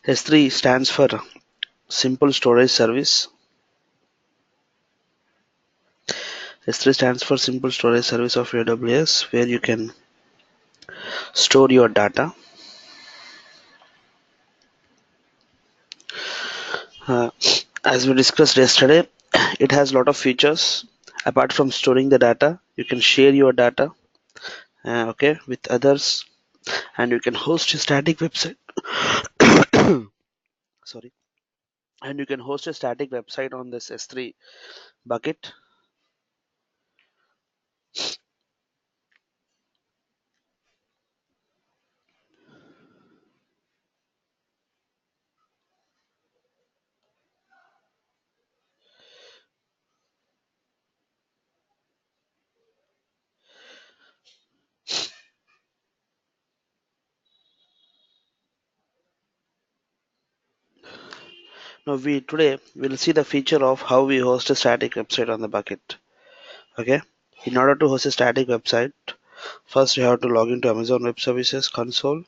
S3 stands for Simple Storage Service. S3 stands for Simple Storage Service of AWS, where you can store your data. Uh, as we discussed yesterday, it has a lot of features. Apart from storing the data, you can share your data, okay, with others, and you can host a static website. Sorry, and you can host a static website on this S3 bucket. Now we today will see the feature of how we host a static website on the bucket. Okay, in order to host a static website, first you have to log into Amazon Web Services console.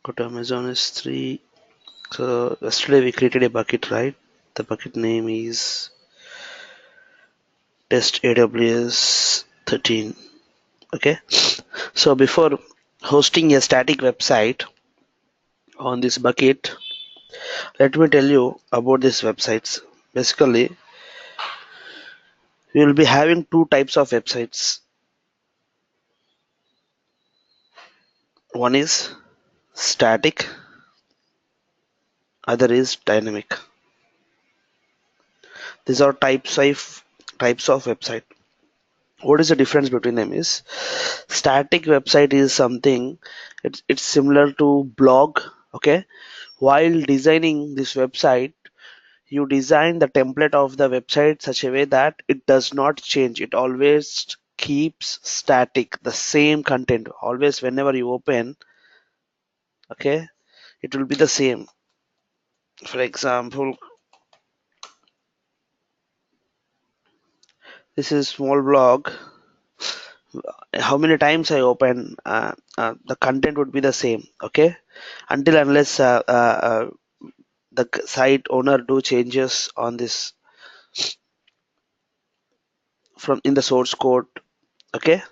Go to Amazon S3. So yesterday we created a bucket, right? The bucket name is test AWS 13. Okay, so before hosting a static website on this bucket, let me tell you about these websites. Basically, we will be having two types of websites. One is static, other is dynamic. These are types of website. What is the difference between them is static website is something, it's similar to blog. Okay, while designing this website, you design the template of the website such a way that it does not change. It always keeps static, the same content always whenever you open. Okay, it will be the same. For example, this is small blog. How many times I open, the content would be the same. Okay, until unless the site owner do changes on this from in the source code. Okay,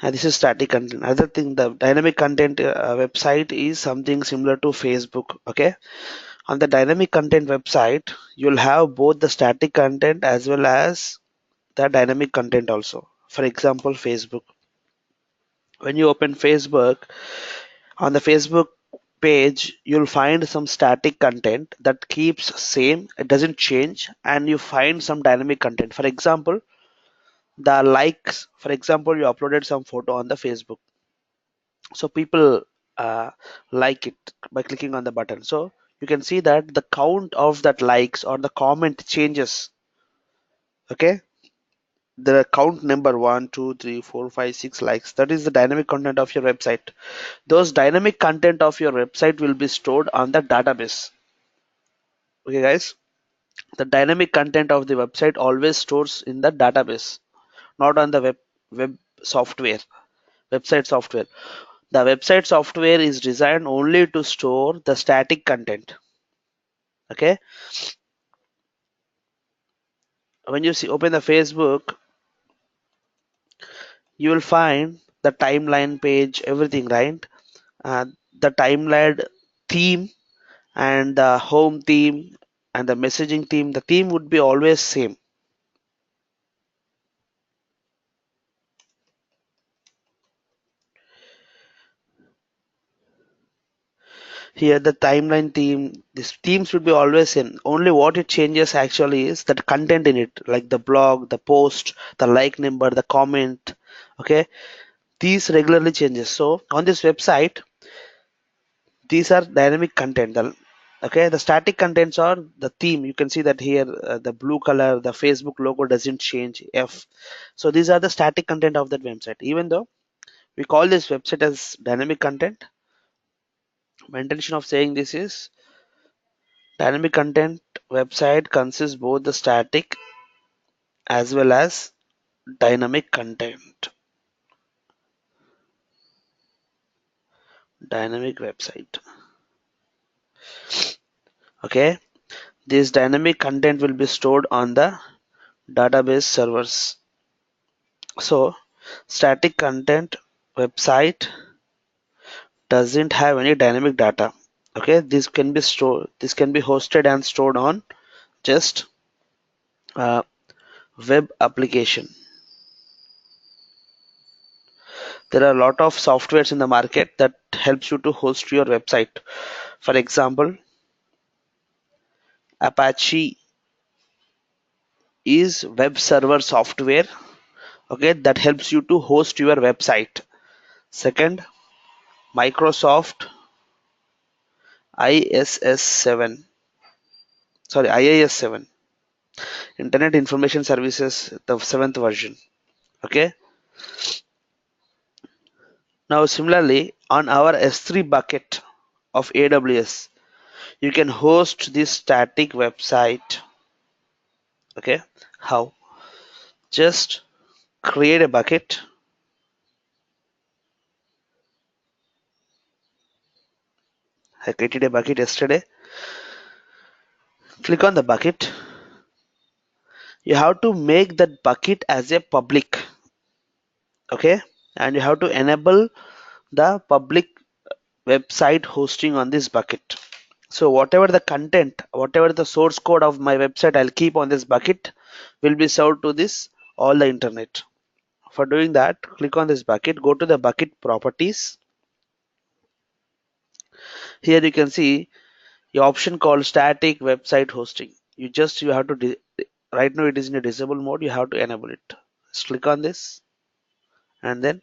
and this is static content. Other thing, the dynamic content website is something similar to Facebook. Okay, on the dynamic content website you'll have both the static content as well as the dynamic content also. For example, Facebook, when you open Facebook, on the Facebook page you'll find some static content that keeps same, it doesn't change, and you find some dynamic content. For example, the likes, for example, you uploaded some photo on the Facebook, so people uh, like it by clicking on the button, so you can see that the count of that likes or the comment changes. Okay, the count number 1 2 3 4 5 6 likes, that is the dynamic content of your website. Those dynamic content of your website will be stored on the database. Okay guys, the dynamic content of the website always stores in the database, not on the web software, website software. The website software is designed only to store the static content. Okay, when you see open the Facebook, you will find the timeline page, everything, right? uh, the timeline theme and the home theme and the messaging theme, the theme would be always same. Here the timeline theme, these themes would be always same. Only what it changes actually is that content in it, like the blog, the post, the like number, the comment. Okay, these regularly changes. So on this website, these are dynamic content. Okay, the static contents are the theme. You can see that here the blue color, the Facebook logo doesn't change. So these are the static content of that website. Even though we call this website as dynamic content, my intention of saying this is dynamic content website consists both the static as well as dynamic content. Dynamic website. Okay, this dynamic content will be stored on the database servers. So static content website doesn't have any dynamic data. Okay, this can be hosted and stored on just web application. There are a lot of softwares in the market that helps you to host your website. For example, Apache is web server software, okay, that helps you to host your website. Second, Microsoft ISS 7, sorry, IIS 7, Internet Information Services, the 7th version. Okay. Now, similarly, on our S3 bucket of AWS, you can host this static website. Okay. How? Just create a bucket. I created a bucket yesterday. Click on the bucket. You have to make that bucket as a public. Okay. And you have to enable the public website hosting on this bucket. So whatever the content, whatever the source code of my website I'll keep on this bucket will be served to this all the internet. For doing that, click on this bucket, go to the bucket properties. Here you can see the option called static website hosting. You have to right now it is in a disable mode, you have to enable it. Just click on this and then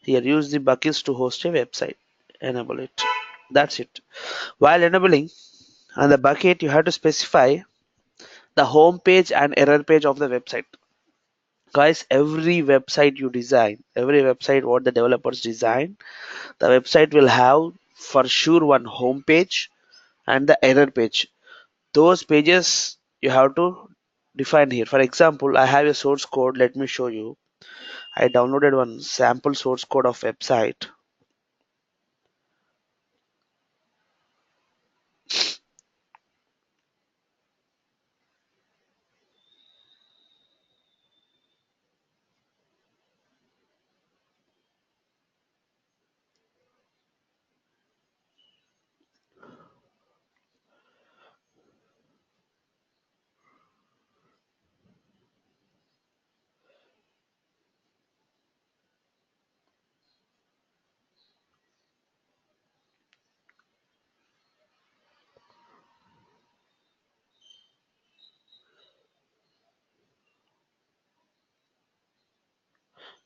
here use the buckets to host a website. Enable it. That's it. While enabling on the bucket, you have to specify the home page and error page of the website. Guys, every website you design, every website what the developers design, the website will have for sure one home page and the error page. Those pages you have to define here. For example, I have a source code. Let me show you. I downloaded one sample source code of website.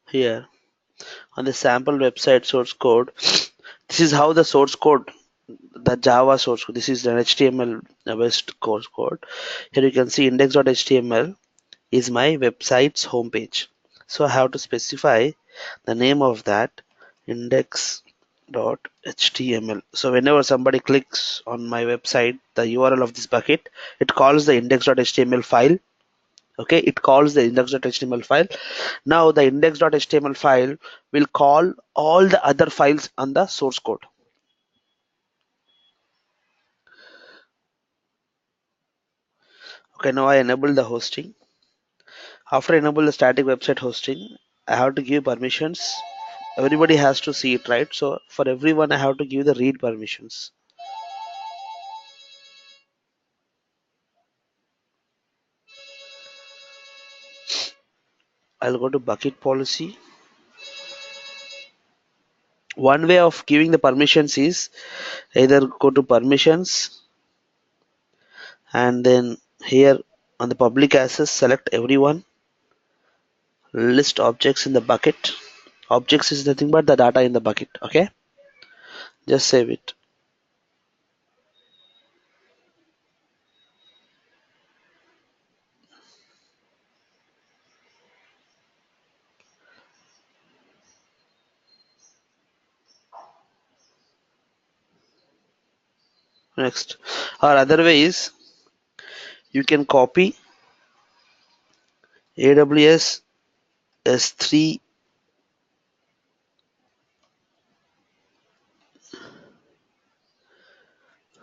Here on the sample website source code, this is how the source code, the Java source code, this is an HTML based source code. Here you can see index.html is my website's homepage. So I have to specify the name of that index.html. So whenever somebody clicks on my website, the URL of this bucket, it calls the index.html file. Okay, it calls the index.html file. Now the index.html file will call all the other files on the source code. Okay, now I enable the hosting. After enable the static website hosting, I have to give permissions. Everybody has to see it, right? So for everyone I have to give the read permissions. I'll go to bucket policy. One way of giving the permissions is either go to permissions and then here on the public access select everyone, list objects in the bucket. Objects is nothing but the data in the bucket. Okay, just save it. Next, or other way is you can copy AWS S3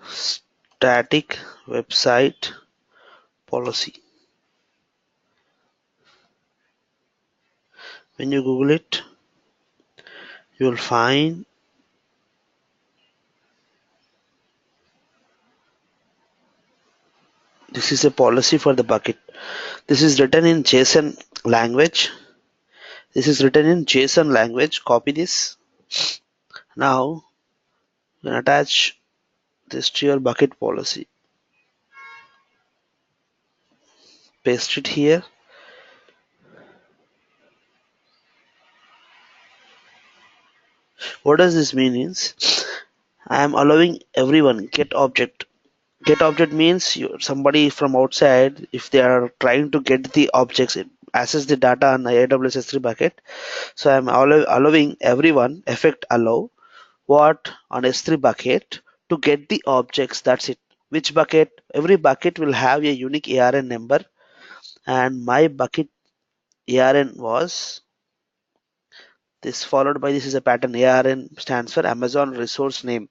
static website policy. When you Google it, you will find this is a policy for the bucket. This is written in JSON language. This is written in JSON language. Copy this. Now you can attach this to your bucket policy. Paste it here. What does this mean is I am allowing everyone get object. Get object means somebody from outside, if they are trying to get the objects, access the data on AWS S3 bucket. So I'm allowing everyone effect allow what on S3 bucket to get the objects. That's it. Which bucket? Every bucket will have a unique ARN number, and my bucket ARN was this followed by this is a pattern. ARN stands for Amazon resource name.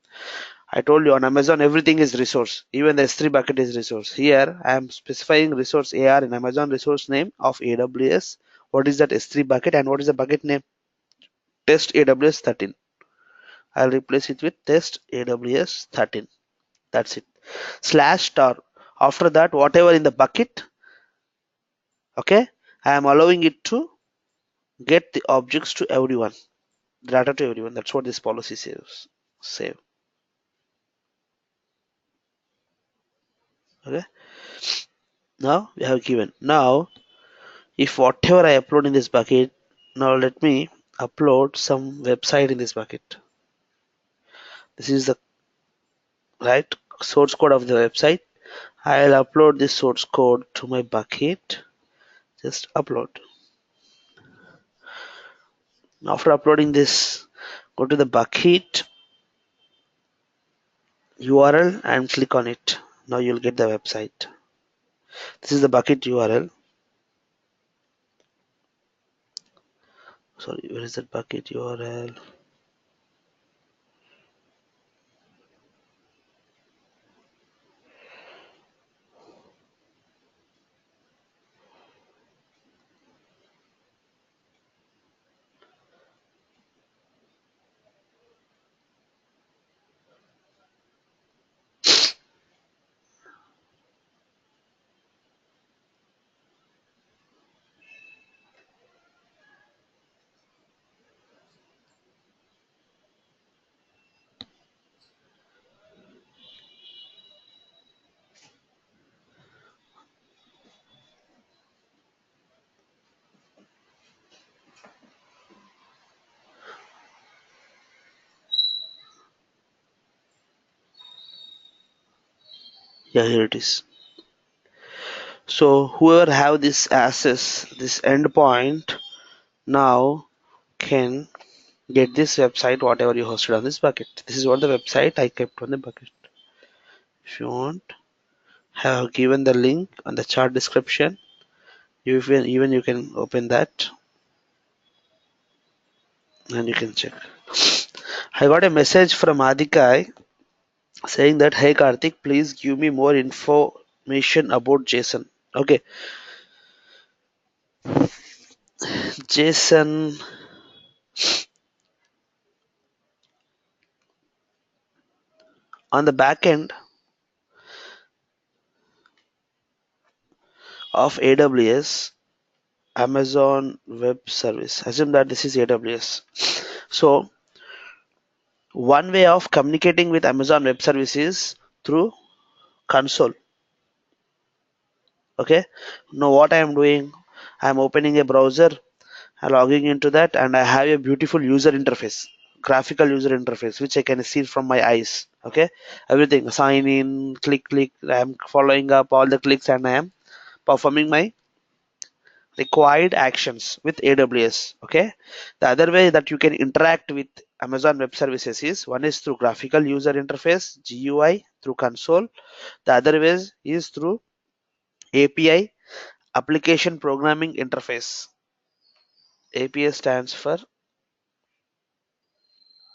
I told you on Amazon everything is resource. Even the S3 bucket is resource. Here I am specifying resource AR in Amazon resource name of AWS. What is that S3 bucket and what is the bucket name? Test AWS 13. I'll replace it with test AWS 13. That's it. Slash star. After that, whatever in the bucket, okay, I am allowing it to get the objects to everyone, data to everyone. That's what this policy says. Save. Okay. Now we have given. Now, if whatever I upload in this bucket, now let me upload some website in this bucket. This is the right source code of the website. I'll upload this source code to my bucket. Just upload. After uploading this, go to the bucket URL and click on it. Now you'll get the website. This is the bucket URL. Sorry, where is that bucket URL? Yeah, here it is. So whoever have this access, this endpoint now can get this website whatever you hosted on this bucket. This is what the website I kept on the bucket. If you want, have given the link on the chart description. Even you can open that and you can check. I got a message from Adikai saying that hey Karthik, please give me more information about JSON. Okay, JSON on the back end of AWS Amazon Web Service. Assume that this is AWS. So one way of communicating with Amazon Web Service is through console. Okay. Now what I am doing, I am opening a browser, logging into that, and I have a beautiful user interface, graphical user interface, which I can see from my eyes. Okay. Everything, sign in, click. I am following up all the clicks and I am performing my required actions with AWS. Okay. The other way that you can interact with Amazon Web Services is one is through graphical user interface GUI through console. The other way is through API, application programming interface. API stands for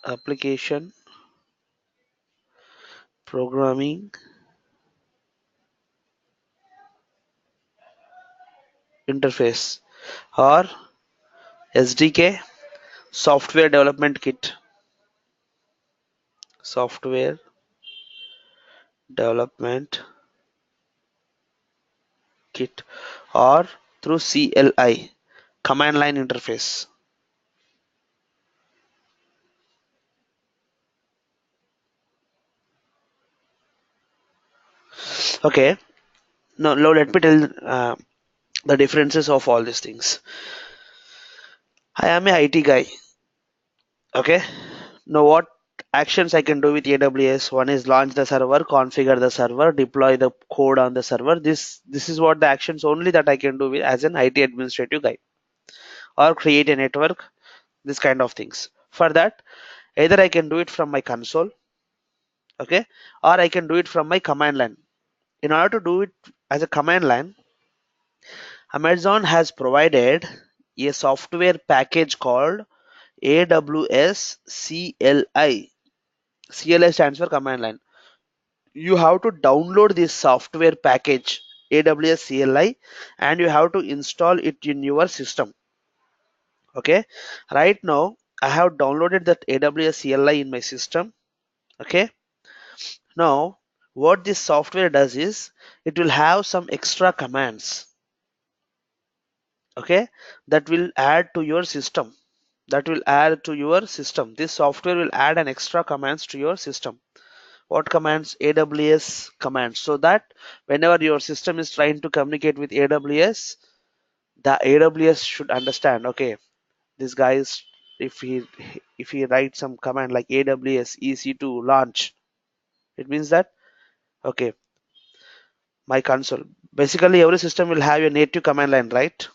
application programming interface, or SDK, software development kit. Software development kit, or through CLI, command line interface. Okay. Now let me tell the differences of all these things. I am a IT guy. Okay. Now what actions I can do with AWS? One is launch the server, configure the server, deploy the code on the server. This is what the actions only that I can do with as an IT administrative guy, or create a network, this kind of things. For that, either I can do it from my console, okay, or I can do it from my command line. In order to do it as a command line, Amazon has provided a software package called AWS CLI. CLI stands for command line. You have to download this software package AWS CLI and you have to install it in your system. Okay, right now I have downloaded that AWS CLI in my system. Okay, now what this software does is it will have some extra commands, okay, that will add to your system. This software will add an extra commands to your system. What commands? AWS commands, so that whenever your system is trying to communicate with AWS, the AWS should understand, okay, this guy is, if he writes some command like AWS EC2 launch, it means that, okay, my console, basically every system will have a native command line, right?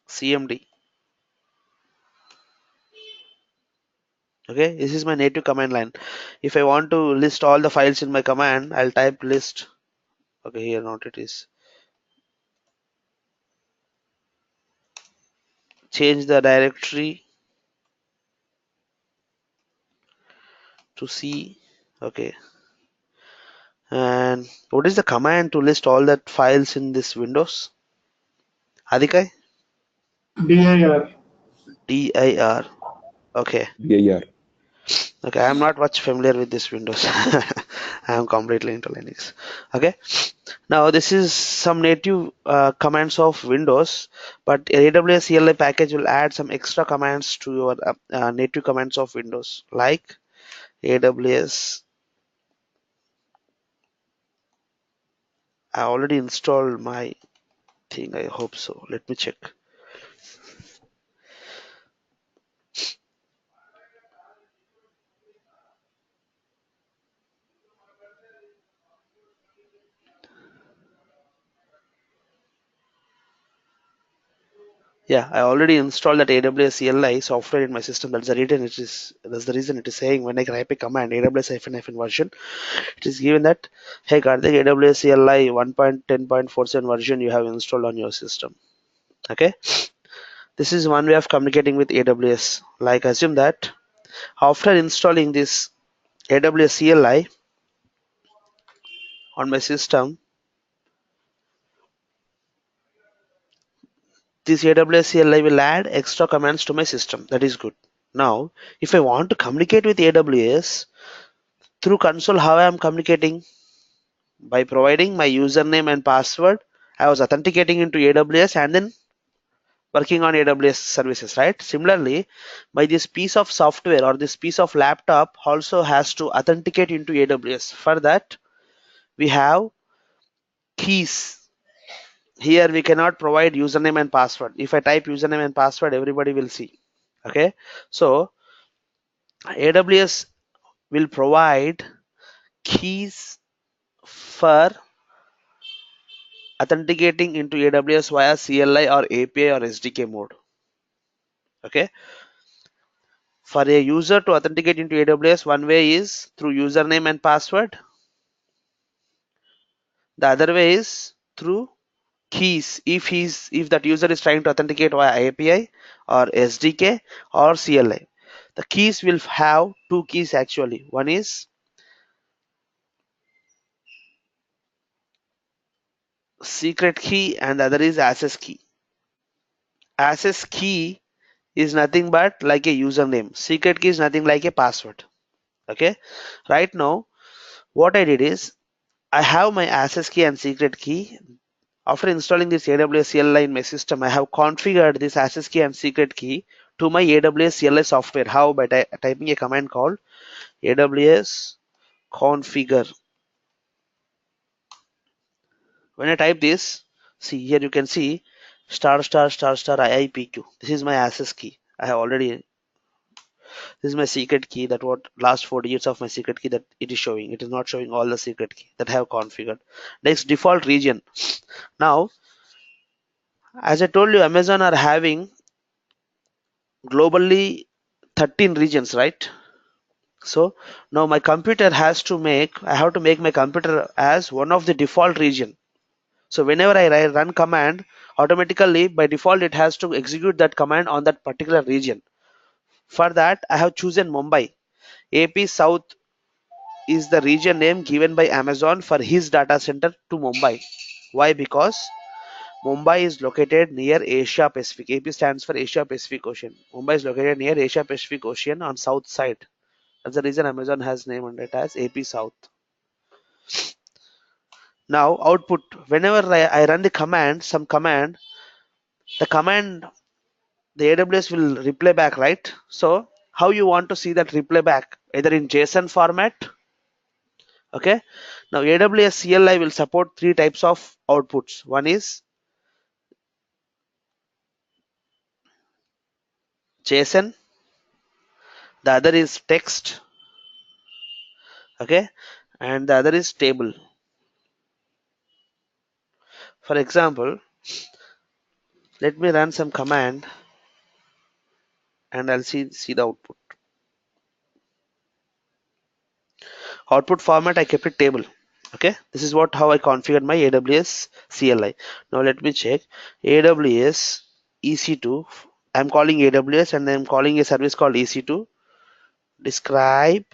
CMD. Okay, this is my native command line. If I want to list all the files in my command, I'll type list. Okay, here not it is. Change the directory to C. Okay, and what is the command to list all that files in this Windows? Adikai? dir. dir. Okay. Yeah. Okay, I'm not much familiar with this Windows. I'm completely into Linux. Okay, now this is some native commands of Windows, but AWS CLI package will add some extra commands to your native commands of Windows, like AWS. I already installed my thing. I hope so. Let me check. Yeah, I already installed that AWS CLI software in my system. That's the reason it is saying when I type a command AWS version, it is given that, hey Karthik, AWS CLI 1.10.47 version you have installed on your system. Okay, this is one way of communicating with AWS. Like assume that after installing this AWS CLI on my system, this AWS CLI will add extra commands to my system. That is good. Now, if I want to communicate with AWS through console, how I am communicating? By providing my username and password. I was authenticating into AWS and then working on AWS services, right? Similarly, by this piece of software or this piece of laptop also has to authenticate into AWS. For that, we have keys. Here we cannot provide username and password. If I type username and password, everybody will see. Okay, so AWS will provide keys for authenticating into AWS via CLI or API or SDK mode. Okay, for a user to authenticate into AWS, one way is through username and password. The other way is through keys. If that user is trying to authenticate via API or SDK or CLI, the keys will have two keys actually. One is secret key and the other is access key. Access key is nothing but like a username. Secret key is nothing like a password. Okay. Right now, what I did is I have my access key and secret key. After installing this AWS CLI in my system, I have configured this access key and secret key to my AWS CLI software. How? By typing a command called AWS configure. When I type this, see here you can see star star star star IIPQ. This is my access key. I have already, this is my secret key, that what last 4 digits of my secret key that it is showing. It is not showing all the secret key that I have configured. Next, default region. Now, as I told you, Amazon are having globally 13 regions, right? So now my computer has to make, I have to make my computer as one of the default region. So whenever I run command, automatically by default it has to execute that command on that particular region. For that, I have chosen Mumbai. AP South is the region name given by Amazon for his data center to Mumbai. Why? Because Mumbai is located near Asia Pacific. AP stands for Asia Pacific Ocean. Mumbai is located near Asia Pacific Ocean on south side. That's the reason Amazon has named it as AP South. Now output. Whenever I run the command, some command, the command, the AWS will reply back, right? So how you want to see that reply back? Either in JSON format. Okay. Now AWS CLI will support three types of outputs. One is JSON, the other is text, okay, and the other is table. For example, let me run some command and I'll see the output. Output format I kept it table. Okay, this is what how I configured my AWS CLI. Now let me check AWS EC2. I'm calling AWS and I'm calling a service called EC2. Describe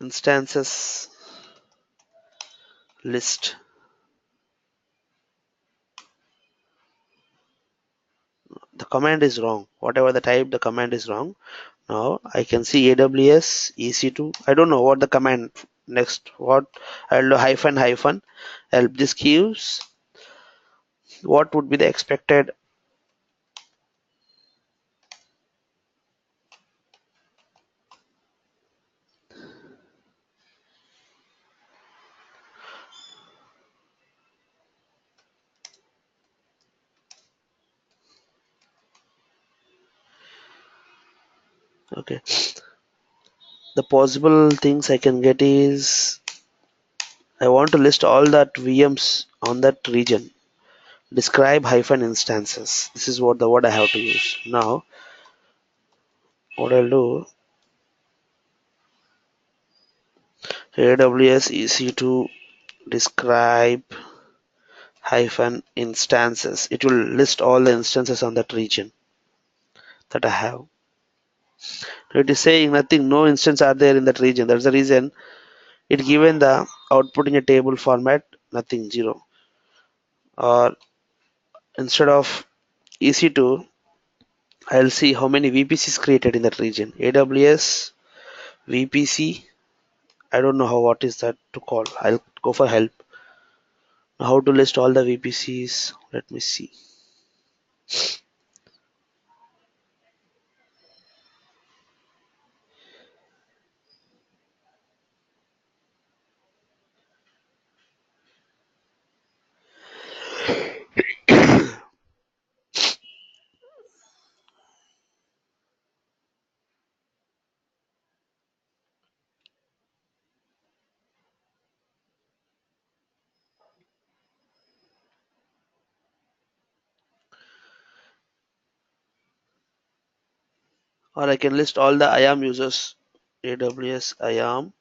instances list. The command is wrong. Whatever the type, the command is wrong. Now I can see AWS EC2. I don't know what the command next. What I'll do hyphen hyphen help. This gives what would be the expected. Okay, the possible things I can get is I want to list all that VMs on that region. Describe hyphen instances. This is what the word I have to use. Now what I'll do AWS EC2 describe hyphen instances. It will list all the instances on that region that I have. It is saying nothing, no instance are there in that region. That's the reason it given the output in a table format, nothing, zero. Or instead of EC2, I'll see how many VPCs created in that region. AWS VPC. I don't know how what is that to call. I'll go for help. How to list all the VPCs? Let me see. Or I can list all the IAM users. AWS IAM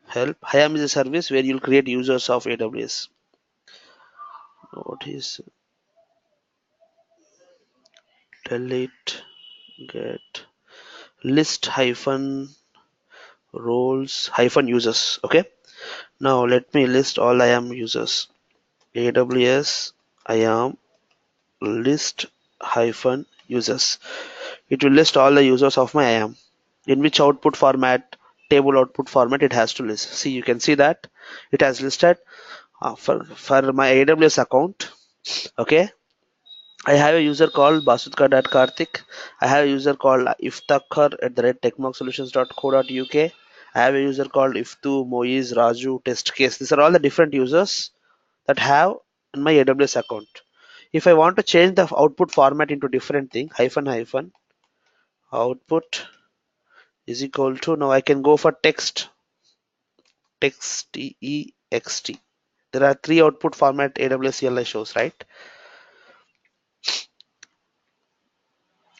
help. IAM is a service where you'll create users of AWS. What is delete get list hyphen roles hyphen users? Okay. Now let me list all IAM users. AWS IAM list hyphen users. It will list all the users of my IAM. In which output format, table output format it has to list. See, you can see that it has listed for my AWS account. Okay, I have a user called basudka.karthik. I have a user called iftakhar at the rate techmarksolutions.co.uk. I have a user called iftu, moiz, raju, test case. These are all the different users that have in my AWS account. If I want to change the output format into different thing, hyphen hyphen output is equal to, now I can go for text. There are three output format AWS CLI shows, right?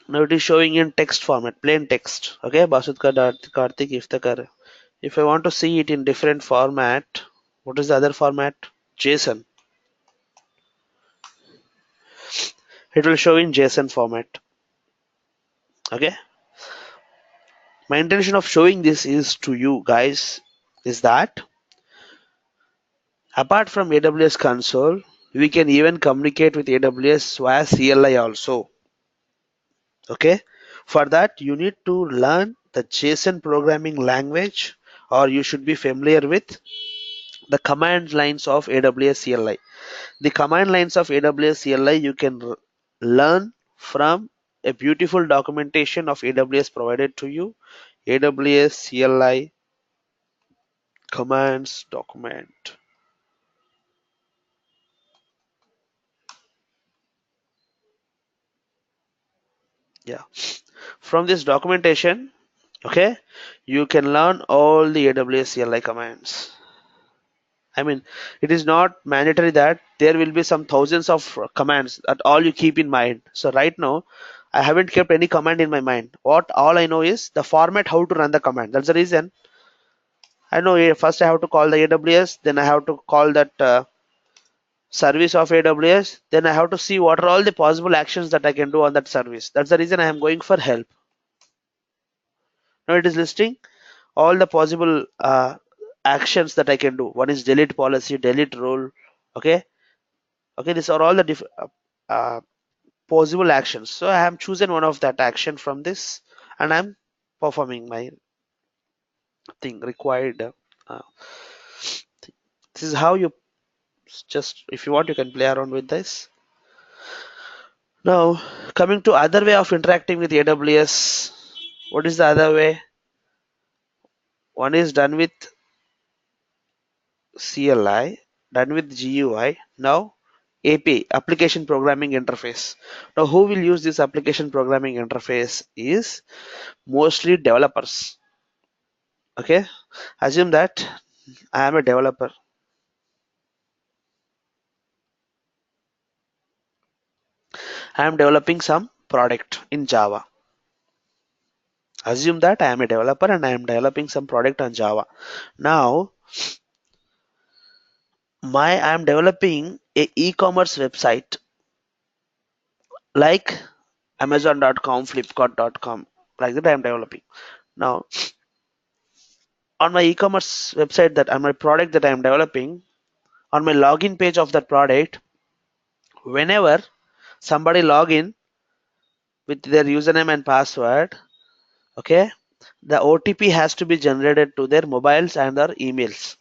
Now it is showing in text format, plain text. Okay, Basudka Karthik Iftakar. If I want to see it in different format, what is the other format? JSON. It will show in JSON format. Okay. My intention of showing this is to you guys is that apart from AWS console, we can even communicate with AWS via CLI also. Okay. For that, you need to learn the JSON programming language, or you should be familiar with the command lines of AWS CLI. The command lines of AWS CLI you can learn from a beautiful documentation of AWS provided to you. AWS CLI commands document. Yeah. From this documentation, okay, you can learn all the AWS CLI commands. I mean, it is not mandatory that there will be some thousands of commands that all you keep in mind. So right now, I haven't kept any command in my mind. What all I know is the format how to run the command. That's the reason I know first I have to call the AWS, then I have to call that service of AWS, then I have to see what are all the possible actions that I can do on that service. That's the reason I am going for help. Now it is listing all the possible actions that I can do. One is delete policy, delete role. Okay, okay, these are all the uh, possible actions. So I have chosen one of that action from this, and I'm performing my thing required. This is how you just, if you want, you can play around with this. Now, coming to other way of interacting with AWS, what is the other way? One is done with CLI, done with GUI. Now, API, application programming interface. Now, who will use this application programming interface is mostly developers. Okay, assume that I am a developer. I am developing some product in Java. Assume that I am a developer and I am developing some product on Java. Now, I am developing a e-commerce website like Amazon.com, Flipkart.com, like that I am developing. Now, on my e-commerce website that on my product that I am developing, on my login page of that product, whenever somebody log in with their username and password, okay, the OTP has to be generated to their mobiles and their emails.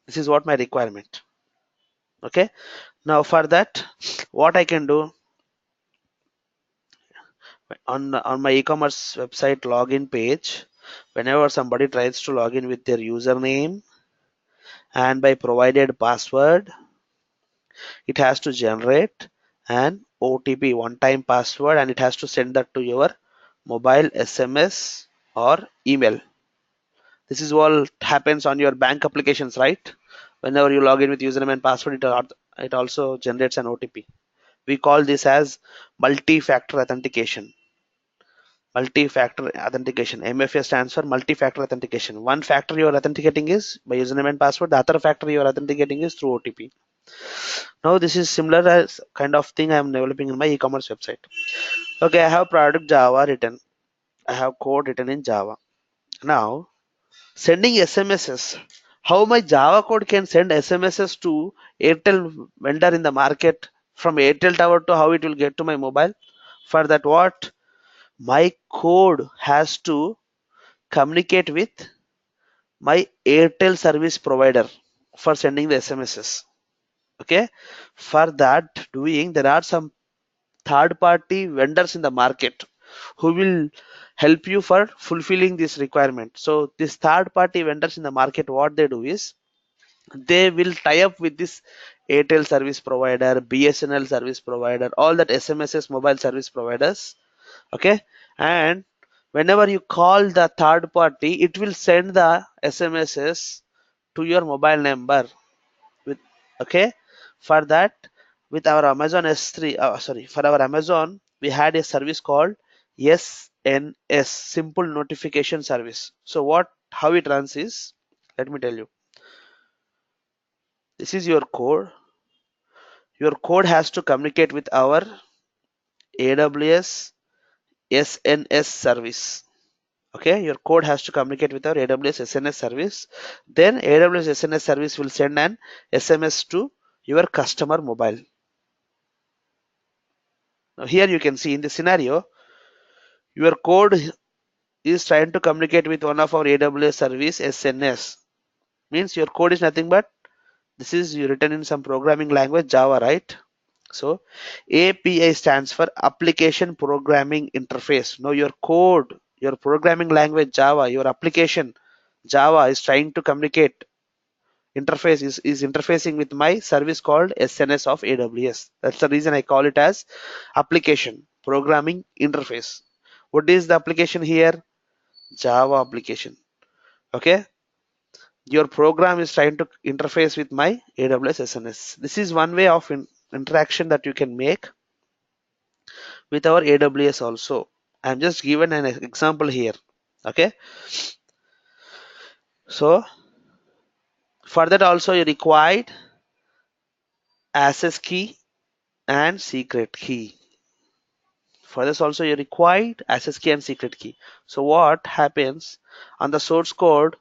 This is what my requirement. Okay. Now for that, what I can do on my e-commerce website login page, whenever somebody tries to log in with their username and by provided password, it has to generate an OTP one-time password and it has to send that to your mobile, SMS or email. This is all happens on your bank applications, right? Whenever you log in with username and password, it also generates an OTP. We call this as multi-factor authentication. Multi-factor authentication. MFA stands for multi-factor authentication. One factor you are authenticating is by username and password. The other factor you are authenticating is through OTP. Now this is similar as kind of thing I am developing in my e-commerce website. Okay, I have product Java written. I have code written in Java. Now sending SMSs. How my Java code can send SMSs to Airtel vendor in the market from Airtel tower to how it will get to my mobile? For that what? My code has to communicate with my Airtel service provider for sending the SMSs. Okay. For that doing, there are some third party vendors in the market who will help you for fulfilling this requirement. So these third party vendors in the market, what they do is they will tie up with this Airtel service provider, BSNL service provider, all that SMSs mobile service providers. Okay. And whenever you call the third party, it will send the SMSs to your mobile number with, okay. For that, with our Amazon S3, sorry, for our Amazon, we had a service called SNS, simple notification service. So how it runs is, let me tell you, this is your code. Your code has to communicate with our AWS SNS service. Okay, your code has to communicate with our AWS SNS service. Then AWS SNS service will send an SMS to your customer mobile. Now here you can see in the scenario, your code is trying to communicate with one of our AWS service SNS. Means your code is nothing but this is written in some programming language Java, right? So API stands for application programming interface. Now your code, your programming language Java, your application Java is trying to communicate interface is interfacing with my service called SNS of AWS. That's the reason I call it as application programming interface. What is the application here? Java application. Okay. Your program is trying to interface with my AWS SNS. This is one way of interaction that you can make with our AWS also. I'm just given an example here. Okay. So for that also you required access key and secret key. For this also you required access key and secret key. So what happens on the source code,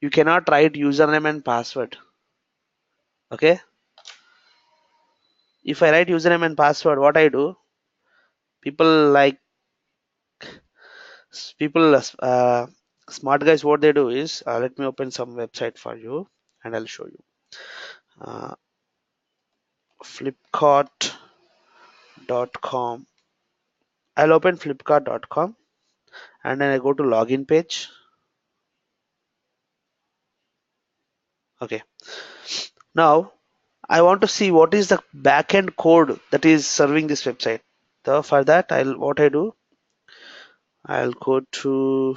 you cannot write username and password. Okay. If I write username and password, what I do, people like people smart guys, what they do is let me open some website for you and I'll show you. Flipkart.com. I'll open flipkart.com and then I go to login page. Okay. Now I want to see what is the backend code that is serving this website. So for that, what I do, I'll go to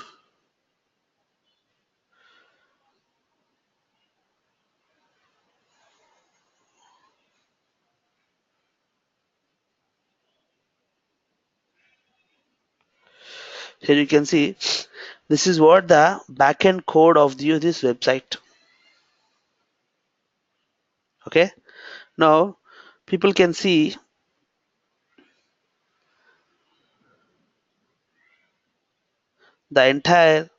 here. You can see this is what the backend code of this website. Okay. Now people can see the entire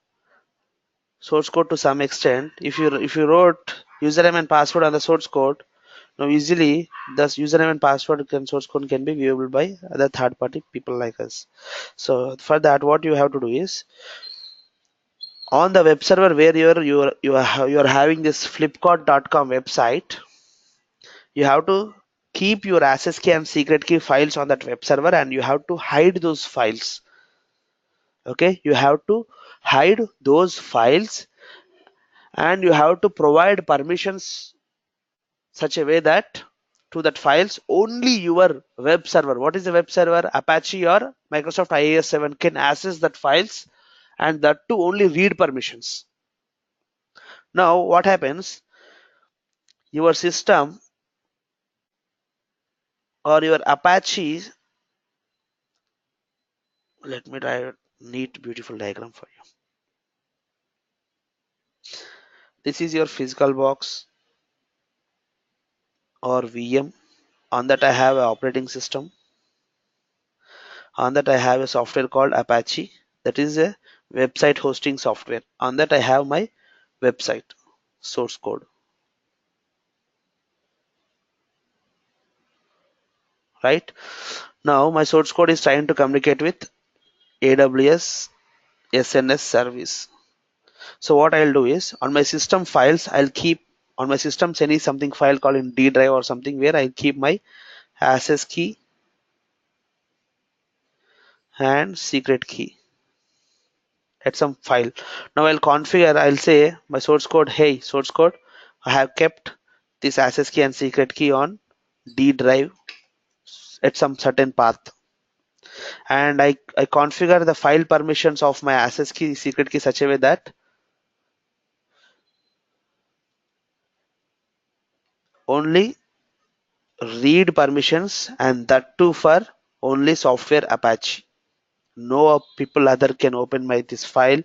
source code to some extent. If you wrote username and password on the source code, now easily this username and password source code can be viewable by other third party people like us. So for that, what you have to do is On the web server where you're having this flipkart.com website, you have to keep your access key and secret key files on that web server, and you have to hide those files. Okay, you have to hide those files, and you have to provide permissions such a way that to that files only your web server, what is the web server, Apache or Microsoft IIS 7, can access that files, and that to only read permissions. Now what happens, your system or your Apache, let me try a neat beautiful diagram for you. This is your physical box or VM. On that I have an operating system. On that I have a software called Apache, that is a website hosting software. On that I have my website source code, right? Now my source code is trying to communicate with AWS SNS service. So what I'll do is, on my system files, I'll keep on my system any something file called in D drive or something, where I'll keep my access key and secret key at some file. Now I'll configure, I'll say my source code, hey source code, I have kept this access key and secret key on D drive at some certain path, and I configure the file permissions of my access key secret key such a way that only read permissions, and that too for only software Apache. No people other can open my this file,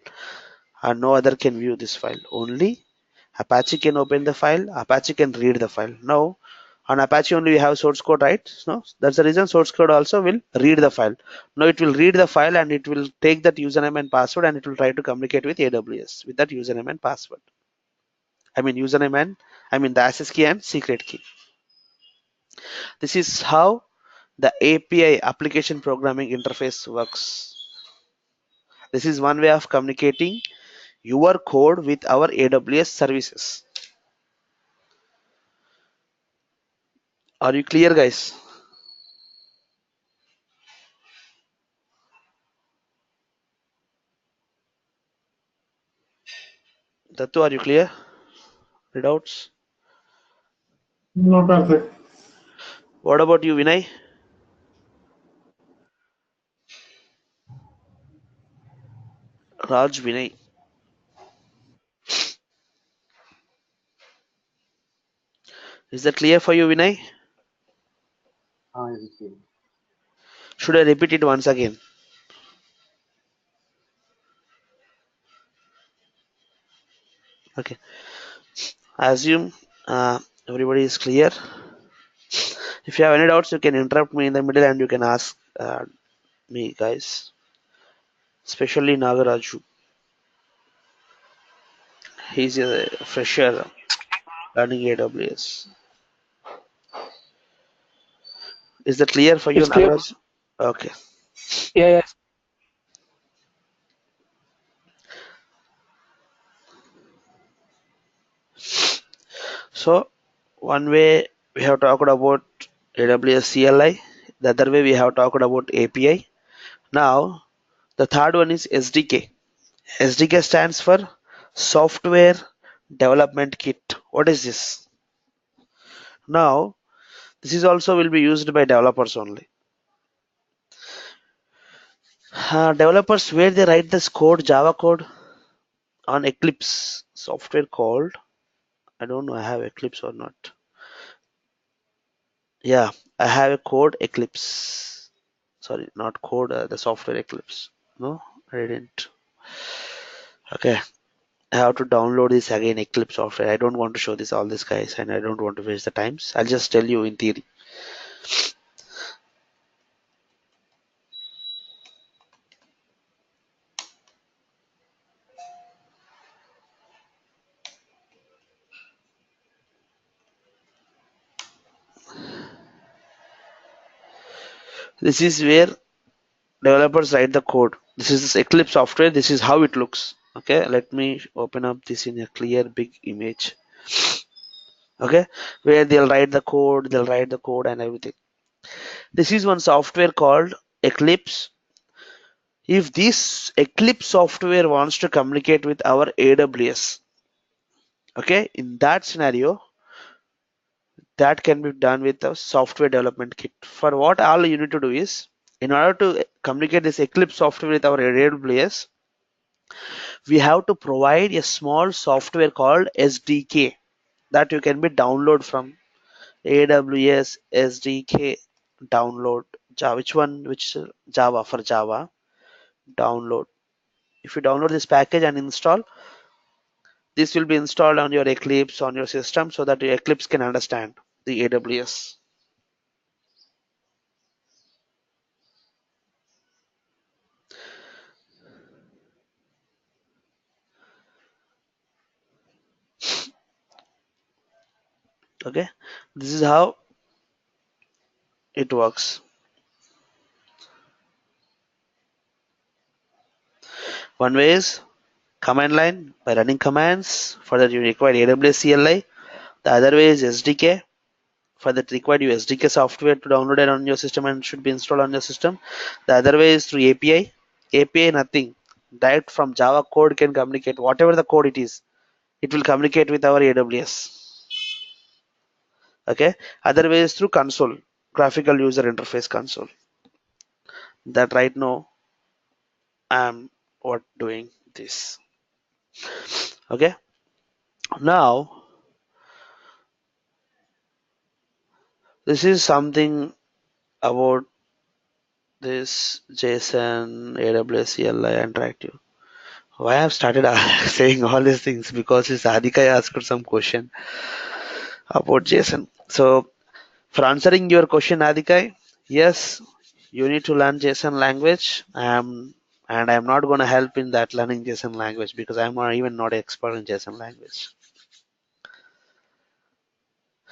and no other can view this file. Only Apache can open the file, Apache can read the file. Now on Apache only we have source code, right? No, that's the reason source code also will read the file. Now it will read the file, and it will take that username and password, and it will try to communicate with AWS with that username and password. I mean username and the access key and secret key. This is how the API application programming interface works. This is one way of communicating your code with our AWS services. Are you clear, guys? Tattu, are you clear? Readouts? No, perfect. What about you, Vinay? Raj, Vinay. Is that clear for you, Vinay? Yes, okay. Should I repeat it once again? Okay. I assume everybody is clear. If you have any doubts, you can interrupt me in the middle and you can ask me, guys. Especially Nagaraju. He's a fresher learning AWS. Is that clear for you, It's clear. Nagaraj? Okay. Yeah, yeah. So one way we have talked about AWS CLI. The other way we have talked about API. Now the third one is SDK. SDK stands for Software Development Kit. What is this? Now this is also will be used by developers only. Developers where they write this code, Java code on Eclipse software called, I don't know I have Eclipse or not. Yeah, I have a code Eclipse. Sorry, not code, the software Eclipse. No, I didn't. Okay, I have to download this again, Eclipse software. I don't want to show this all this guys, and I don't want to waste the times. I'll just tell you in theory. This is where developers write the code. This is this Eclipse software. This is how it looks. Okay, let me open up this in a clear big image. Okay, where they'll write the code and everything. This is one software called Eclipse. If this Eclipse software wants to communicate with our AWS, okay, in that scenario, that can be done with a software development kit. For what all you need to do is, in order to communicate this Eclipse software with our AWS, we have to provide a small software called SDK that you can be download from AWS SDK download. Java, which one? Which Java for Java download. If you download this package and install, this will be installed on your Eclipse on your system so that your Eclipse can understand the AWS. Okay, this is how it works. One way is command line by running commands. For that you require AWS CLI. The other way is SDK. For that required you SDK software to download it on your system and should be installed on your system. The other way is through API. API nothing. Direct from Java code can communicate whatever the code it is. It will communicate with our AWS. Okay. Other way is through console, graphical user interface console. That right now I'm what doing this. Okay. Now this is something about this JSON, AWS CLI interactive. Why I've started saying all these things because this Adhika asked some question about JSON. So for answering your question, Adhika, yes, you need to learn JSON language. And I'm not going to help in that learning JSON language because I'm not even not expert in JSON language.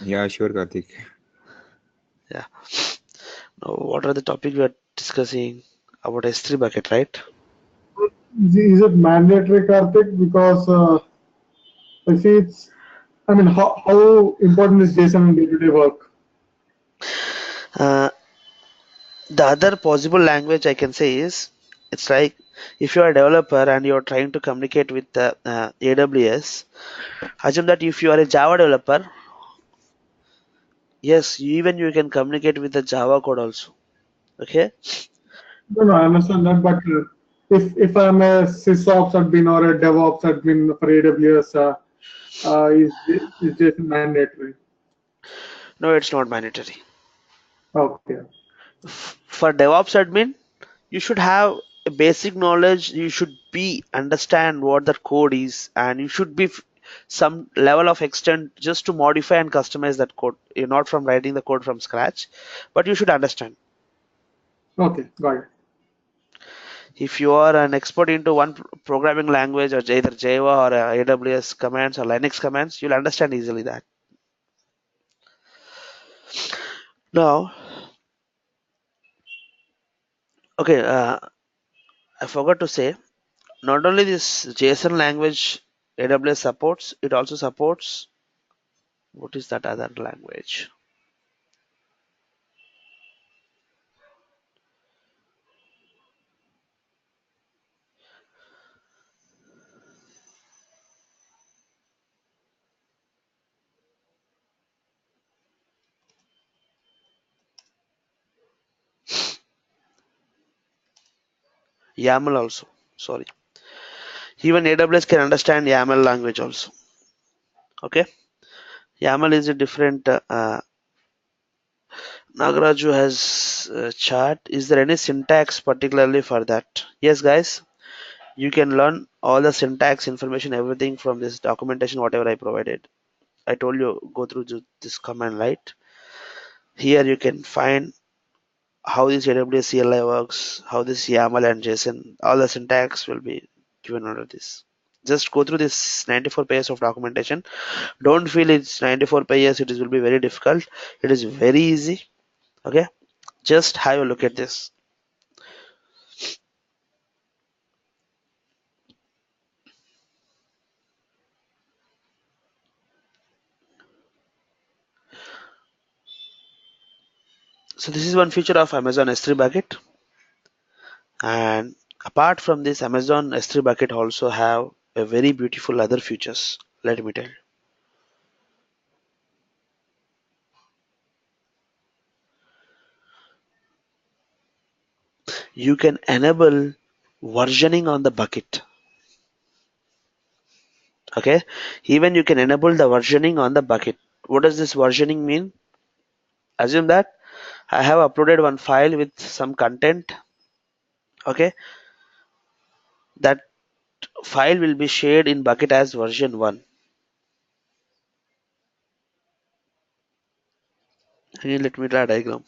Yeah, sure, Karthik. Yeah. Now, what are the topic we are discussing about S3 bucket, right? Is it mandatory, Karthik? Because I see it's, I mean, how important is JSON in day-to-day work? Uh, the other possible language I can say is it's like if you are a developer and you're trying to communicate with the AWS, assume that if you are a Java developer, yes, even you can communicate with the Java code also. Okay. No, no, I understand that, but if I'm a SysOps admin or a DevOps admin for AWS, is JSON mandatory? No, it's not mandatory. Okay. For DevOps admin, you should have a basic knowledge. You should be understand what the code is, and you should be some level of extent just to modify and customize that code. You're not from writing the code from scratch, but you should understand. Okay, got it. If you are an expert into one programming language or either Java or AWS commands or Linux commands, you'll understand easily that. Now, okay, I forgot to say, not only this JSON language AWS supports, it also supports what is that other language? YAML also. Sorry. Even AWS can understand YAML language also. Okay. YAML is a different. Nagaraju has a chart. Is there any syntax particularly for that? Yes, guys. You can learn all the syntax information, everything from this documentation, whatever I provided. I told you go through this command, right? Here you can find how this AWS CLI works, how this YAML and JSON, all the syntax will be given under this. Just go through this 94 pages of documentation. Don't feel it's 94 pages, it will be very difficult. It is very easy. Okay, just have a look at this. So this is one feature of Amazon S3 bucket. And apart from this, Amazon S3 bucket also have a very beautiful other features. Let me tell you. You can enable versioning on the bucket. Okay, even you can enable the versioning on the bucket. What does this versioning mean? Assume that I have uploaded one file with some content. Okay, that file will be shared in bucket as version 1. Again, let me draw a diagram.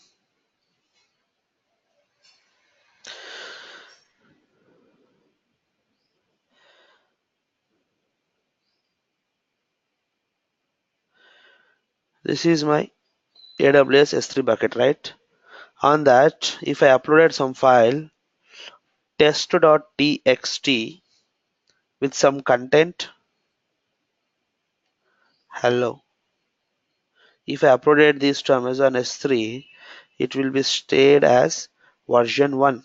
This is my AWS S3 bucket, right? On that, if I uploaded some file test.txt with some content, hello. If I uploaded this to Amazon S3, it will be stayed as version 1.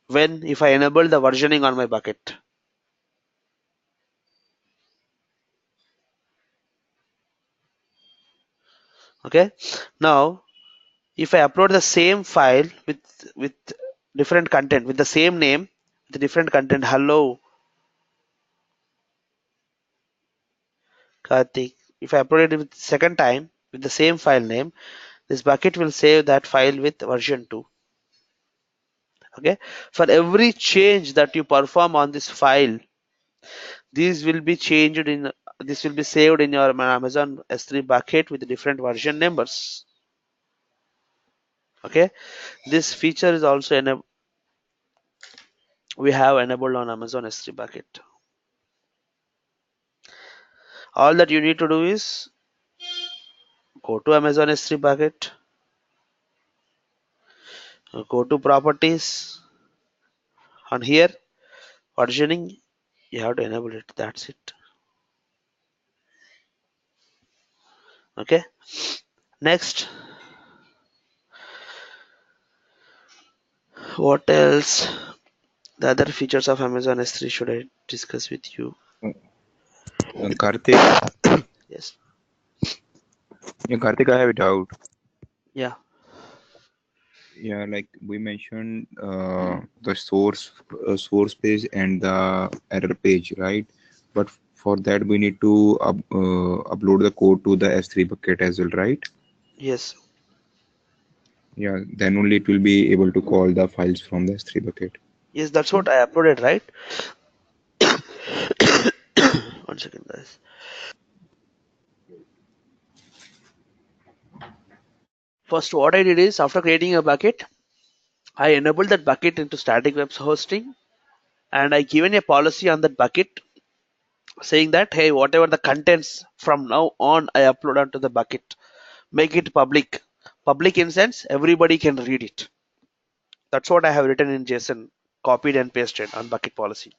When if I enable the versioning on my bucket. Okay. Now, if I upload the same file with different content with the same name, with different content, hello Karthik. If I upload it with second time with the same file name, this bucket will save that file with version 2. Okay. For every change that you perform on this file, these will be changed in this will be saved in your Amazon S3 bucket with different version numbers. Okay, this feature is also we have enabled on Amazon S3 bucket. All that you need to do is go to Amazon S3 bucket, go to properties, on here versioning, you have to enable it. That's it. Okay. Next, what else? The other features of Amazon S3 should I discuss with you? Karthik, Yes. yeah, Karthik, I have a doubt. Yeah. Yeah, like we mentioned, the source page and the error page, right? But for that we need to upload the code to the S3 bucket as well, right? Yes. Yeah, then only it will be able to call the files from the S3 bucket. Yes. That's what I uploaded, right? One second, guys. First, what I did is after creating a bucket, I enabled that bucket into static web hosting, and I given a policy on that bucket saying that hey, whatever the contents from now on I upload onto the bucket, make it public. Public in sense everybody can read it. That's what I have written in JSON, copied and pasted on bucket policy.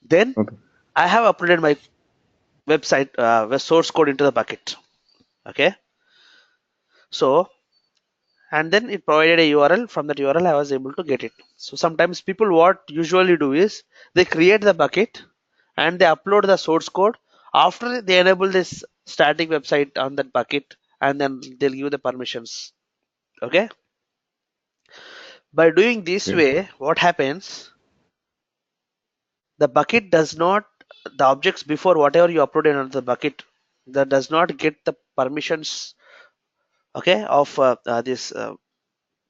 Then Okay. I have uploaded my website source code into the bucket. Okay, so and then it provided a URL. From that URL I was able to get it. So sometimes people what usually do is they create the bucket and they upload the source code. After they enable this static website on that bucket, and then they'll give the permissions. Okay, by doing this Okay. way what happens, the bucket does not, the objects before whatever you uploaded on the bucket, that does not get the permissions, okay, of this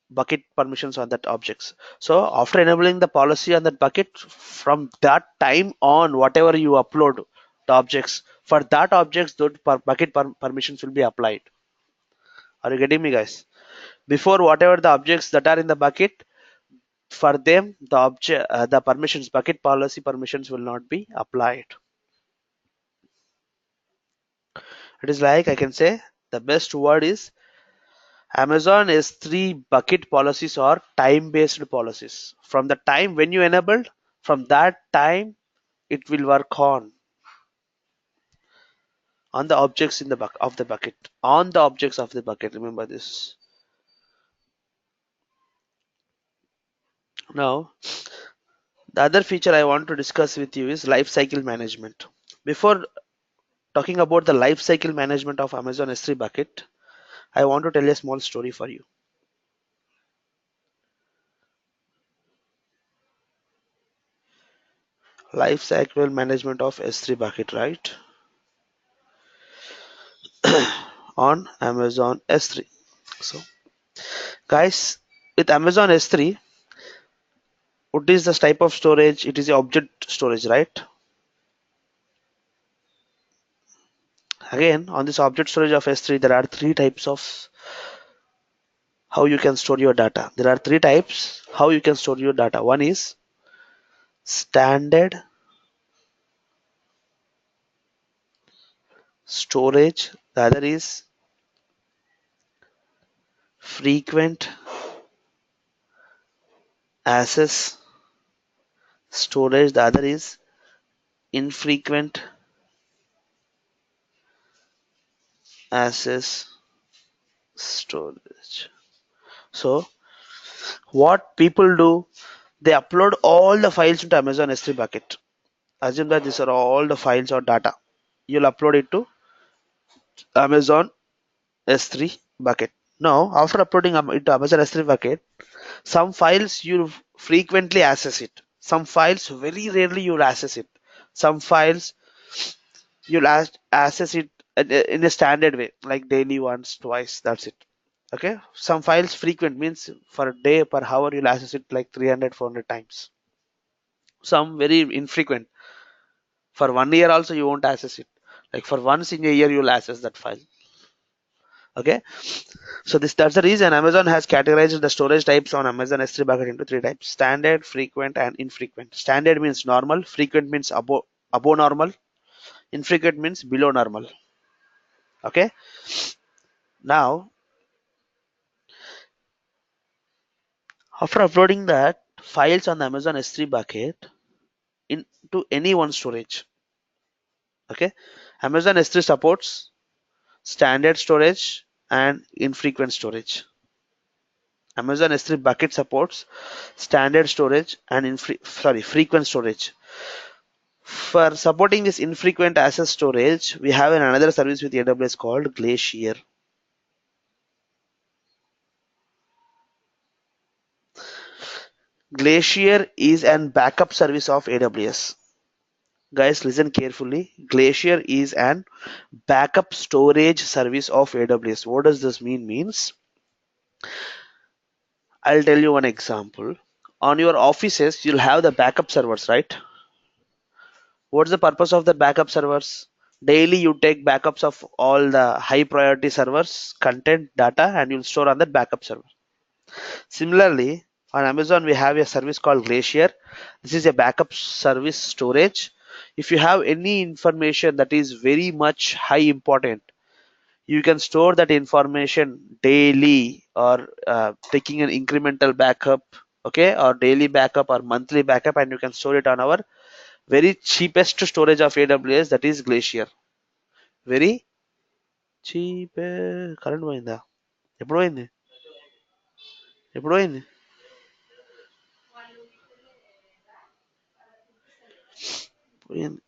bucket permissions on that objects. So after enabling the policy on that bucket, from that time on whatever you upload the objects, for that objects those bucket permissions will be applied. Are you getting me, guys? Before whatever the objects that are in the bucket, for them the object the permissions, bucket policy permissions will not be applied. It is like I can say the best word is Amazon S3 bucket policies or time-based policies. From the time when you enabled, from that time it will work on the objects in the of the bucket, on the objects of the bucket. Remember this. Now, the other feature I want to discuss with you is lifecycle management. Before talking about the lifecycle management of Amazon S3 bucket, I want to tell a small story for you. Lifecycle management of S3 bucket, right? On Amazon S3. So, guys, with Amazon S3, what is the type of storage? It is the object storage, right? Again, on this object storage of S3, there are three types of how you can store your data. There are three types how you can store your data. One is standard storage, the other is frequent access storage, the other is infrequent access storage. So what people do, they upload all the files into Amazon S3 bucket. Assume that these are all the files or data. You'll upload it to Amazon S3 bucket. Now, after uploading into Amazon S3 bucket, some files you frequently access it. Some files very rarely you'll access it. Some files you'll access it in a standard way, like daily once, twice. That's it. Okay. Some files frequent means for a day per hour you'll access it like 300, 400 times. Some very infrequent. For 1 year also you won't access it. Like for once in a year you'll access that file. Okay. So that's the reason Amazon has categorized the storage types on Amazon S3 bucket into three types: standard, frequent, and infrequent. Standard means normal, frequent means above normal, infrequent means below normal. Okay. Now, after uploading that files on the Amazon S3 bucket into any one storage, okay, Amazon S3 supports standard storage and infrequent storage. Amazon S3 bucket supports standard storage and frequent storage. For supporting this infrequent access storage, we have another service with AWS called Glacier. Glacier is an backup service of AWS. Guys, listen carefully. Glacier is an backup storage service of AWS. What does this mean? Means, I'll tell you one example. On your offices, you'll have the backup servers, right? What's the purpose of the backup servers? Daily, you take backups of all the high priority servers, content, data, and you'll store on that backup server. Similarly, on Amazon, we have a service called Glacier. This is a backup service storage. If you have any information that is very much high important, you can store that information daily or taking an incremental backup, okay, or daily backup or monthly backup, and you can store it on our very cheapest storage of AWS, that is Glacier. Very cheap. Current పోయిందా? ఎప్పుడు పోయింది? ఎప్పుడు పోయింది? పోయింది.